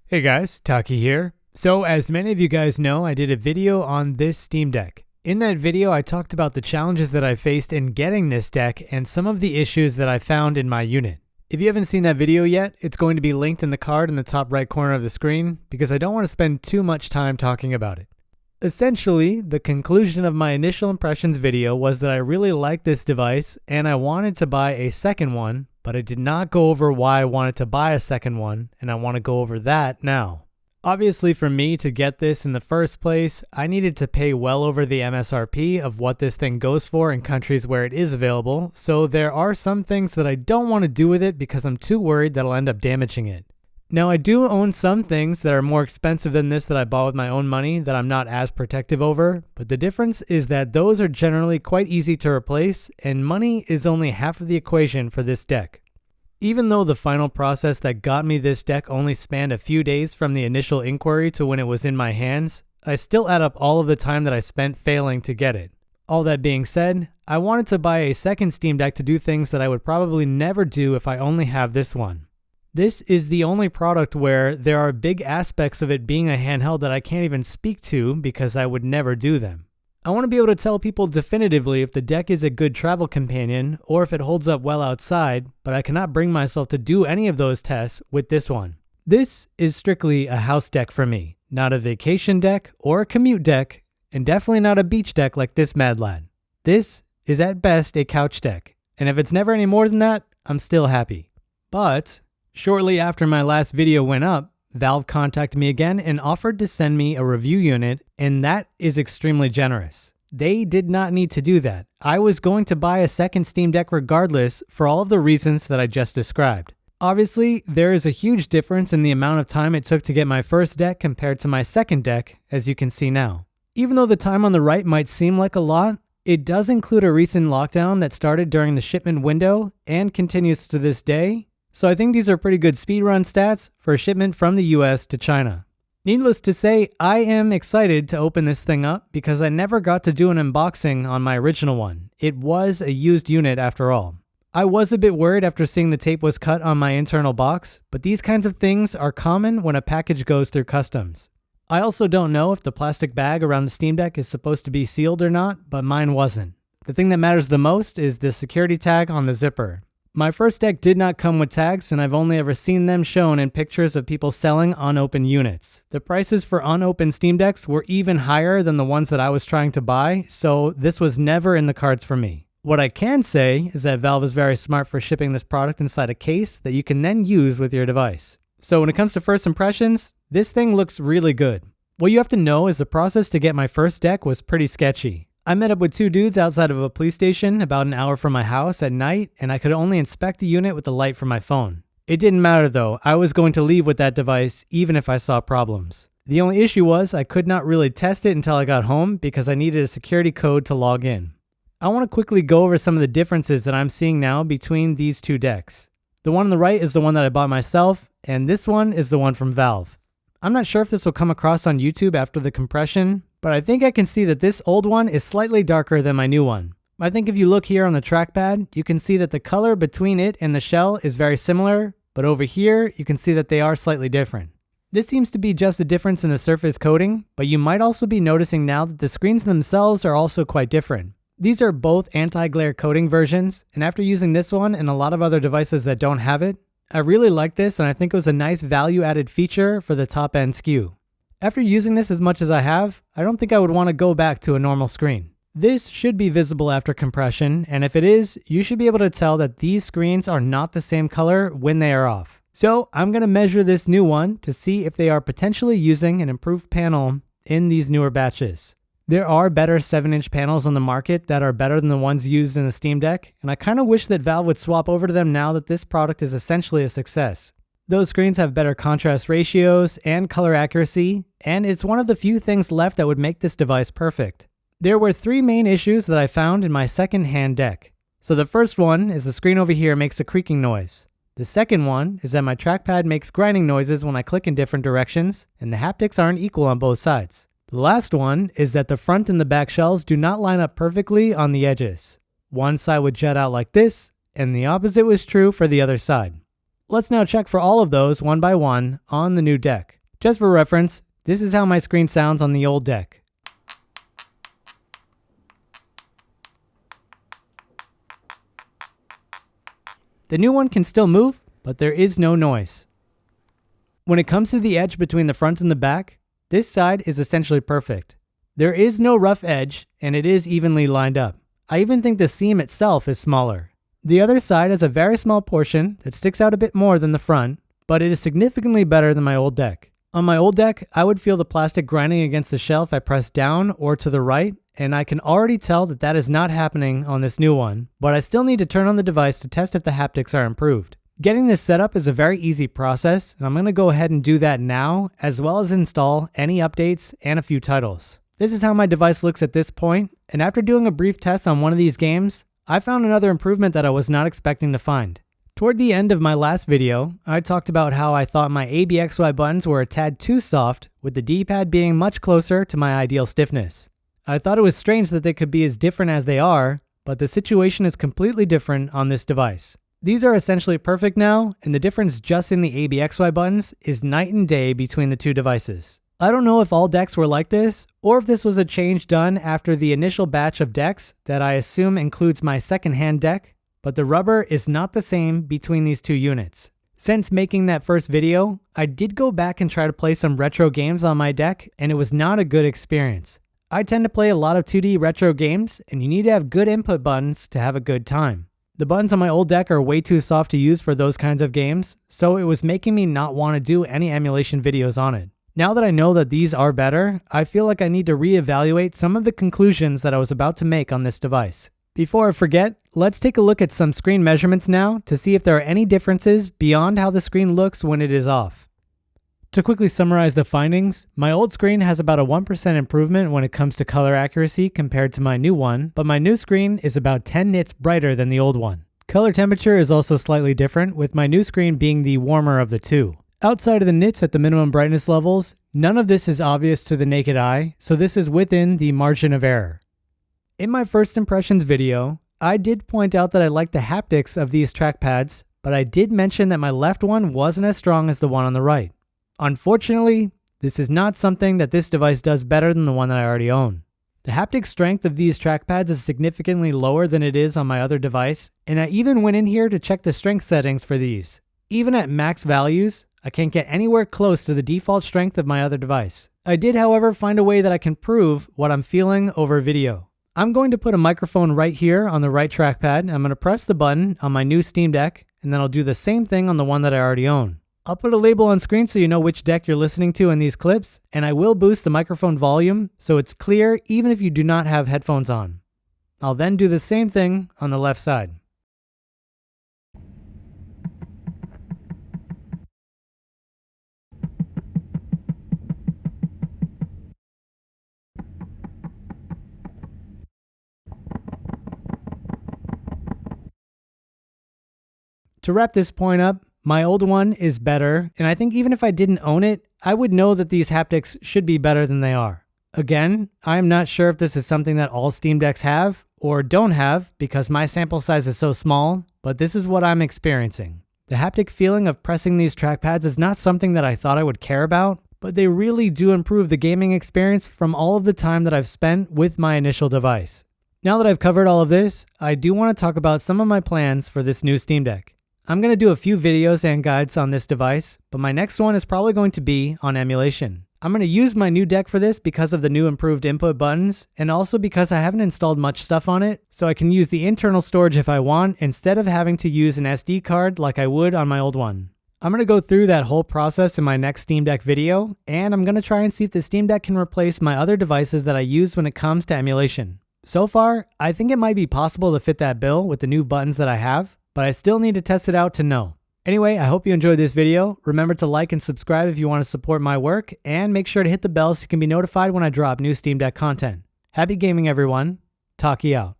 Hey guys, Taki here. So as many of you guys know, I did a video on this Steam Deck. In that video, I talked about the challenges that I faced in getting this deck and some of the issues that I found in my unit. If you haven't seen that video yet, it's going to be linked in the card in the top right corner of the screen because I don't want to spend too much time talking about it. Essentially, the conclusion of my initial impressions video was that I really liked this device and I wanted to buy a second one, but I did not go over why I wanted to buy a second one, and I want to go over that now. Obviously, for me to get this in the first place, I needed to pay well over the MSRP of what this thing goes for in countries where it is available, so there are some things that I don't want to do with it because I'm too worried that I'll end up damaging it. Now, I do own some things that are more expensive than this that I bought with my own money that I'm not as protective over, but the difference is that those are generally quite easy to replace, and money is only half of the equation for this deck. Even though the final process that got me this deck only spanned a few days from the initial inquiry to when it was in my hands, I still add up all of the time that I spent failing to get it. All that being said, I wanted to buy a second Steam Deck to do things that I would probably never do if I only have this one. This is the only product where there are big aspects of it being a handheld that I can't even speak to because I would never do them. I want to be able to tell people definitively if the deck is a good travel companion or if it holds up well outside, but I cannot bring myself to do any of those tests with this one. This is strictly a house deck for me, not a vacation deck or a commute deck, and definitely not a beach deck like this Mad Lad. This is at best a couch deck, and if it's never any more than that, I'm still happy. But shortly after my last video went up, Valve contacted me again and offered to send me a review unit, and that is extremely generous. They did not need to do that. I was going to buy a second Steam Deck regardless for all of the reasons that I just described. Obviously, there is a huge difference in the amount of time it took to get my first deck compared to my second deck, as you can see now. Even though the time on the right might seem like a lot, it does include a recent lockdown that started during the shipment window and continues to this day. So I think these are pretty good speedrun stats for a shipment from the US to China. Needless to say, I am excited to open this thing up because I never got to do an unboxing on my original one. It was a used unit after all. I was a bit worried after seeing the tape was cut on my internal box, but these kinds of things are common when a package goes through customs. I also don't know if the plastic bag around the Steam Deck is supposed to be sealed or not, but mine wasn't. The thing that matters the most is the security tag on the zipper. My first deck did not come with tags, and I've only ever seen them shown in pictures of people selling unopened units. The prices for unopened Steam Decks were even higher than the ones that I was trying to buy, so this was never in the cards for me. What I can say is that Valve is very smart for shipping this product inside a case that you can then use with your device. So when it comes to first impressions, this thing looks really good. What you have to know is the process to get my first deck was pretty sketchy. I met up with two dudes outside of a police station about an hour from my house at night, and I could only inspect the unit with the light from my phone. It didn't matter though, I was going to leave with that device even if I saw problems. The only issue was I could not really test it until I got home because I needed a security code to log in. I want to quickly go over some of the differences that I'm seeing now between these two decks. The one on the right is the one that I bought myself, and this one is the one from Valve. I'm not sure if this will come across on YouTube after the compression, but I think I can see that this old one is slightly darker than my new one. I think if you look here on the trackpad, you can see that the color between it and the shell is very similar, but over here, you can see that they are slightly different. This seems to be just a difference in the surface coating, but you might also be noticing now that the screens themselves are also quite different. These are both anti-glare coating versions, and after using this one and a lot of other devices that don't have it, I really like this and I think it was a nice value-added feature for the top-end SKU. After using this as much as I have, I don't think I would want to go back to a normal screen. This should be visible after compression, and if it is, you should be able to tell that these screens are not the same color when they are off. So I'm going to measure this new one to see if they are potentially using an improved panel in these newer batches. There are better 7-inch panels on the market that are better than the ones used in the Steam Deck, and I kind of wish that Valve would swap over to them now that this product is essentially a success. Those screens have better contrast ratios and color accuracy, and it's one of the few things left that would make this device perfect. There were three main issues that I found in my second-hand deck. So the first one is the screen over here makes a creaking noise. The second one is that my trackpad makes grinding noises when I click in different directions, and the haptics aren't equal on both sides. The last one is that the front and the back shells do not line up perfectly on the edges. One side would jut out like this, and the opposite was true for the other side. Let's now check for all of those one by one on the new deck. Just for reference, this is how my screen sounds on the old deck. The new one can still move, but there is no noise. When it comes to the edge between the front and the back, this side is essentially perfect. There is no rough edge, and it is evenly lined up. I even think the seam itself is smaller. The other side has a very small portion that sticks out a bit more than the front, but it is significantly better than my old deck. On my old deck, I would feel the plastic grinding against the shelf I press down or to the right, and I can already tell that that is not happening on this new one, but I still need to turn on the device to test if the haptics are improved. Getting this set up is a very easy process, and I'm going to go ahead and do that now, as well as install any updates and a few titles. This is how my device looks at this point, and after doing a brief test on one of these games, I found another improvement that I was not expecting to find. Toward the end of my last video, I talked about how I thought my ABXY buttons were a tad too soft, with the D-pad being much closer to my ideal stiffness. I thought it was strange that they could be as different as they are, but the situation is completely different on this device. These are essentially perfect now, and the difference just in the ABXY buttons is night and day between the two devices. I don't know if all decks were like this, or if this was a change done after the initial batch of decks that I assume includes my second-hand deck, but the rubber is not the same between these two units. Since making that first video, I did go back and try to play some retro games on my deck, and it was not a good experience. I tend to play a lot of 2D retro games, and you need to have good input buttons to have a good time. The buttons on my old deck are way too soft to use for those kinds of games, so it was making me not want to do any emulation videos on it. Now that I know that these are better, I feel like I need to reevaluate some of the conclusions that I was about to make on this device. Before I forget, let's take a look at some screen measurements now to see if there are any differences beyond how the screen looks when it is off. To quickly summarize the findings, my old screen has about a 1% improvement when it comes to color accuracy compared to my new one, but my new screen is about 10 nits brighter than the old one. Color temperature is also slightly different, with my new screen being the warmer of the two. Outside of the nits at the minimum brightness levels, none of this is obvious to the naked eye, so this is within the margin of error. In my first impressions video, I did point out that I liked the haptics of these trackpads, but I did mention that my left one wasn't as strong as the one on the right. Unfortunately, this is not something that this device does better than the one that I already own. The haptic strength of these trackpads is significantly lower than it is on my other device, and I even went in here to check the strength settings for these. Even at max values, I can't get anywhere close to the default strength of my other device. I did, however, find a way that I can prove what I'm feeling over video. I'm going to put a microphone right here on the right trackpad, and I'm going to press the button on my new Steam Deck, and then I'll do the same thing on the one that I already own. I'll put a label on screen so you know which deck you're listening to in these clips, and I will boost the microphone volume so it's clear even if you do not have headphones on. I'll then do the same thing on the left side. To wrap this point up, my old one is better, and I think even if I didn't own it, I would know that these haptics should be better than they are. Again, I am not sure if this is something that all Steam Decks have or don't have because my sample size is so small, but this is what I'm experiencing. The haptic feeling of pressing these trackpads is not something that I thought I would care about, but they really do improve the gaming experience from all of the time that I've spent with my initial device. Now that I've covered all of this, I do want to talk about some of my plans for this new Steam Deck. I'm going to do a few videos and guides on this device, but my next one is probably going to be on emulation. I'm going to use my new deck for this because of the new improved input buttons, and also because I haven't installed much stuff on it, so I can use the internal storage if I want instead of having to use an SD card like I would on my old one. I'm going to go through that whole process in my next Steam Deck video, and I'm going to try and see if the Steam Deck can replace my other devices that I use when it comes to emulation. So far, I think it might be possible to fit that bill with the new buttons that I have, but I still need to test it out to know. Anyway, I hope you enjoyed this video. Remember to like and subscribe if you want to support my work, and make sure to hit the bell so you can be notified when I drop new Steam Deck content. Happy gaming, everyone. Taki out.